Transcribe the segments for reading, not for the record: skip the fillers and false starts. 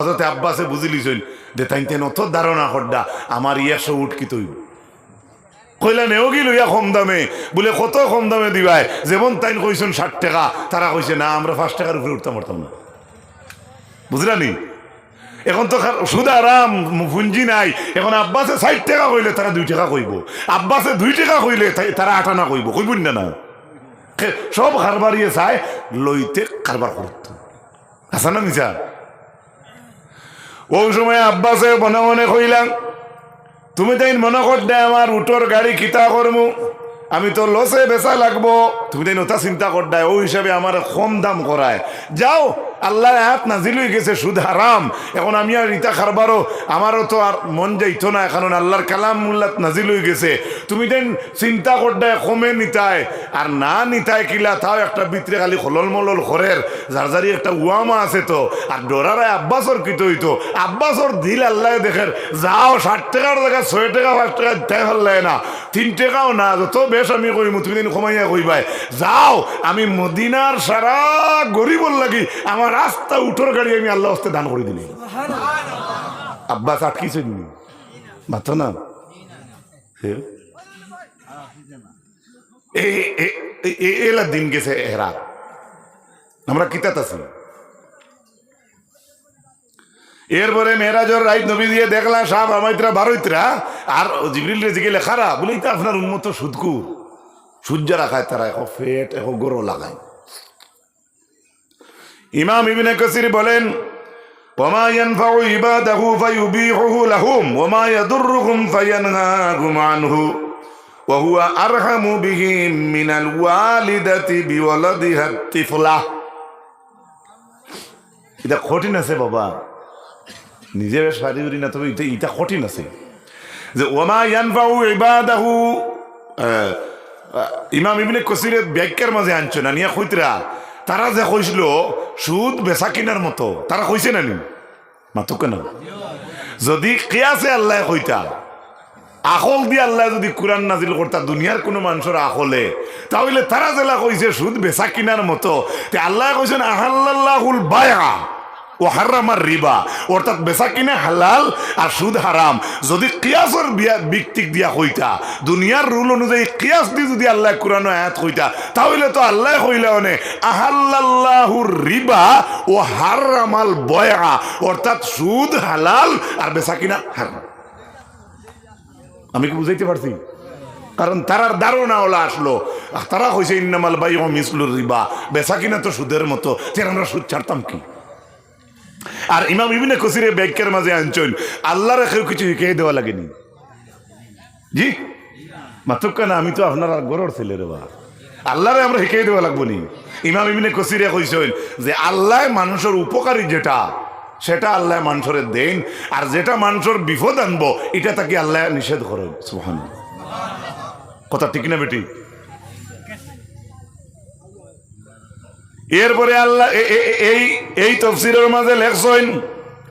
হযরত আব্বাসে বুঝিলিছইল যে তাইতে নত ধারণা করডা আমার 100 উট কি তৈব কইলা নেও কি লইয়া কম দামে বলে কত কম দামে দিবাই যেমন তাইন কইছেন 60 টাকা তারা কইছে না আমরা 5 টাকার উপরে উঠতে পারতাম না বুঝলানি এখন তো সুদ আরাম পুঞ্জি নাই এখন আব্বাসে 60 টাকা কইলে তারা 2 টাকা কইব আব্বাসে 2 টাকা কইলে তারা 8 আনা কইব কইবুন না সব কারবারিয়ে চায় লইতে কারবার করত আচ্ছা না মিছা ওই সময় আব্বাসে মনে মনে কইলাম তুমি তাই মনে করতে আমার উটোর গাড়ি কিতা করমু আমি তো লসে বেচা লাগবো তুমি তাই নতা চিন্তা করতে ওই হিসাবে আমার কম দাম করায় যাও আল্লাহ আয়াত নাজিল হয়ে গেছে সুদ হারাম এখন আমি আর ইটা খারবারও আমারও তো আর মন যাইতো না কারণ আল্লাহর কালাম মুল্লাত নাজিল হয়ে গেছে তুমি তাই চিন্তা করতে কমে নিতায় আর না নিতায় কিলা তাও একটা ভিতরে খালি খলল মলল খরের যার একটা উয়ামা আছে তো আর ডরারায় আব্বাসর কিতো হইতো আব্বাসর দিল আল্লাহ দেখের যাও 60 টাকার জায়গা 6 টাকা 5 টাকা দেয় ফেললাই না 3 টাকাও না যত বেশ আমি কইমু তুমি দিন কমাইয়া কইবাই যাও আমি মদিনার সারা গরিবর লাগি আমার রাস্তা উঠোর গাড়ি আমি আল্লাহ হস্তে দান করে দিলি আব্বাস আটকিছে নি মাথা না এলা দিন গেছে এরা আমরা কিতাত আছি এরপরে মেরাজর রাইত নবী দিয়ে দেখলাম সাহেব আমাইতরা বারোইতরা আর জিবরিল রে জিগে লেখারা বলে এটা আপনার উন্মত সুদকুর সূর্য রাখায় তারা এখন ফেট এখন গরো লাগায় ইমাম ইবনে কাসির বলেন ওমা ইয়ানফাউ ইবাদাহু ফায়ুবিহুহু লাহুম ওমা ইয়াদুররুহুম ফায়ানহাহুম আনহু ওয়া হুয়া আরহামু বিহিম মিনাল ওয়ালিদাতি বিওয়ালাদিহা তিফলা এটা কঠিন আছে বাবা নিজের শাড়ি উড়ি না তবে এটা কঠিন আছে যে ওমা ইয়ানফাউ ইবাদাহু ইমাম ইবনে কাসিরের ব্যাখ্যার মাঝে আনছো না নিয়া কইতরা তারা যে কইছিল সুদ বেচা কিনার মতো তারা কইছে না নি মাতো কেন যদি কিয়াসে আল্লাহ কইতা আখল দিয়ে আল্লাহ যদি কোরআন নাজিল করতা দুনিয়ার কোনো মানুষের আখলে তাহলে তারা জেলা কইছে সুদ বেচা কিনার মতো তে আল্লাহ কইছেন আহাল্লাহুল বায়আ ও হারামার রিবা অর্থাৎ বেচা কিনা হালাল আর সুদ হারাম যদি কিয়াসের ভিত্তিক দিয়া কইতা দুনিয়ার রুল অনুযায়ী কিয়াস দিয়ে যদি আল্লাহ কোরআন আয়াত কইতা তাহলে তো আল্লাহ কইলা মানে আহাল্লাহুর রিবা ও হারামাল বয়আ অর্থাৎ সুদ হালাল আর বেচা কিনা হারাম আমি কি বুঝাইতে পারছি কারণ তারার ধারণা ওলা আসলো তারা কইছে ইন্নামাল বাইউ মিসলুর রিবা বেচা কিনা তো সুদের মতো আমরা সুদ ছাড়তাম কি আর ইমাম ইবনে কাসিরের ব্যাখ্যার মাঝে আনছেন আল্লাহর কেউ কিছু শিখিয়ে দেওয়া লাগেনি জি মাতক্কা না আমি তো আপনার গরর ছেলে রে বা আল্লাহরে আমরা শিখিয়ে দেওয়া লাগবো নি ইমাম ইবনে কাসিরে কইছেন যে আল্লাহ মানুষের উপকারী যেটা সেটা আল্লাহ মানুষের দেন আর যেটা মানুষের বিপদ আনবো এটা তাকে আল্লাহ নিষেধ করেন সুবহানাল্লাহ কথা ঠিক না বেটি এরপরে আল্লাহ এই তাফসীরের মাঝে লেখছেন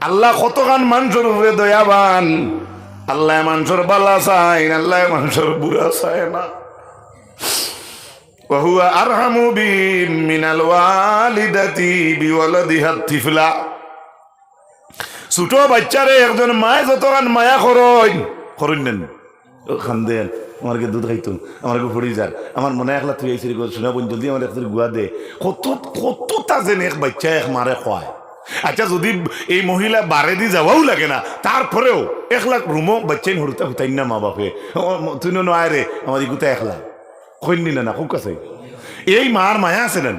আল্লাহ কতখান মানুষের উপরে দয়াবান আল্লাহ মানুষের বালা চায় আল্লাহ মানুষের বুড়া চায় না ওয়া হুয়া আরহামু বিহিম মিনাল ওয়ালিদাতি বিওয়ালাদিহা তিফলা ছোট বাচ্চারে একজন মায়ে যতখান মায়া করেন নেন খান দেন আমাকে দুধ খাইতো আমাকে ফুড়ি যার আমার মনে একলা তুই আইসি শোনা বোন জলদি আমার একটু গুয়া দে কতটা যেন এক বাচ্চা এক মারে খোয়ায় আচ্ছা যদি এই মহিলা বারে দিয়ে যাওয়াও লাগে না তারপরেও 1 লাখ রুমও বাচ্চাই হরুতা হুতাই না মা বাপে তুই নয় রে আমার ইগুতা 1 লাখ কইনি না খুব কাছে এই মার মায়া আছে না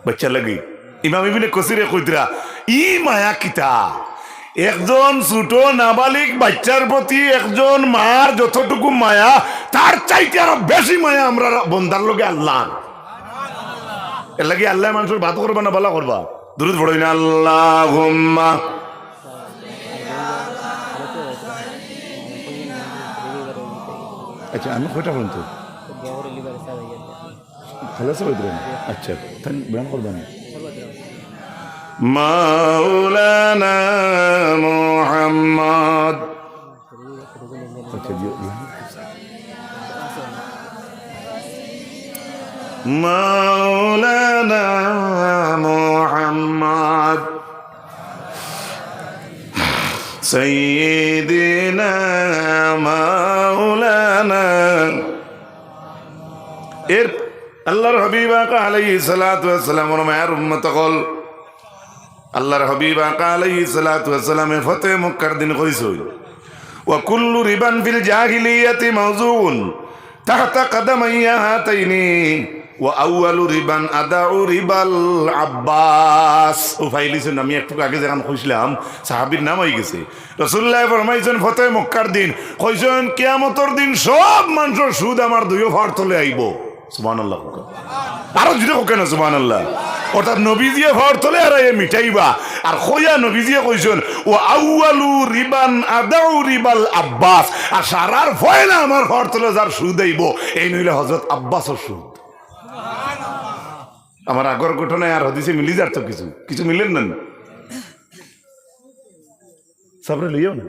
বাচ্চা লাগি ইমাম ইবনে কাসিরে কইতরা ই মায়া কিতা একজন ছোট নাবালিক বাচ্চার প্রতি একজন মার যতটুকু মায়া তার চাইতে আরো বেশি মায়া আমরা বন্দার লগে আল্লাহ এর লাগে আল্লাহ মানুষের ভাত করবা না বলা করবা দুরূদ পড়ই না আল্লাহুম্মা আচ্ছা আমি কয়টা বলুন তো ভালো আছে আচ্ছা তাহলে বয়ান করবেন মাওলানা মুহাম্মদ মাওলানা মুহাম্মদ সাইয়্যিদিনা মাওলানা। এর আল্লাহর হাবিব আকা আলাইহিস সালাতু ওয়াস সালামের মায়ের উম্মত হল আল্লাহর হাবিব আকা আলাইহিস সালাতু ওয়াস সালামে ফতে মক্কার দিন কইছিল ওয়া কুল্লু রিবান ফিল জাহিলিয়াতি মাওজুন তাহতা কদমাইয়া হাতাইনি ওয়া আউয়ালু রিবান আদাউ রিবাল আব্বাস। ও ফাইলিছেন আমি একটু আগে যখন কইছিলাম সাহাবীর নাম হয়ে গেছে। রাসূলুল্লাহ ফরমাইছেন ফতে মক্কার দিন কইছেন কিয়ামতের দিন সব মানুষের সুদ আমার দুইও ফার তলে আইব। সুবহানাল্লাহ। আরো যদি কেন সুবহানাল্লাহ। অর্থাৎ নবীজিয়ে ফার তলে আর মিটাইবা আর কইয়া নবীজিয়ে কইছেন ও আউয়ালু রিবান আদাউ রিবাল আব্বাস। আর সারার ফয়না আমার ফার তলে যার সুদ আইব এই নইলে হযরত আব্বাসের সুদ। আমার আগর ঘটনায় আর হদিসে মিলি যার তো কিছু কিছু মিলেন না সাবরে লইও না।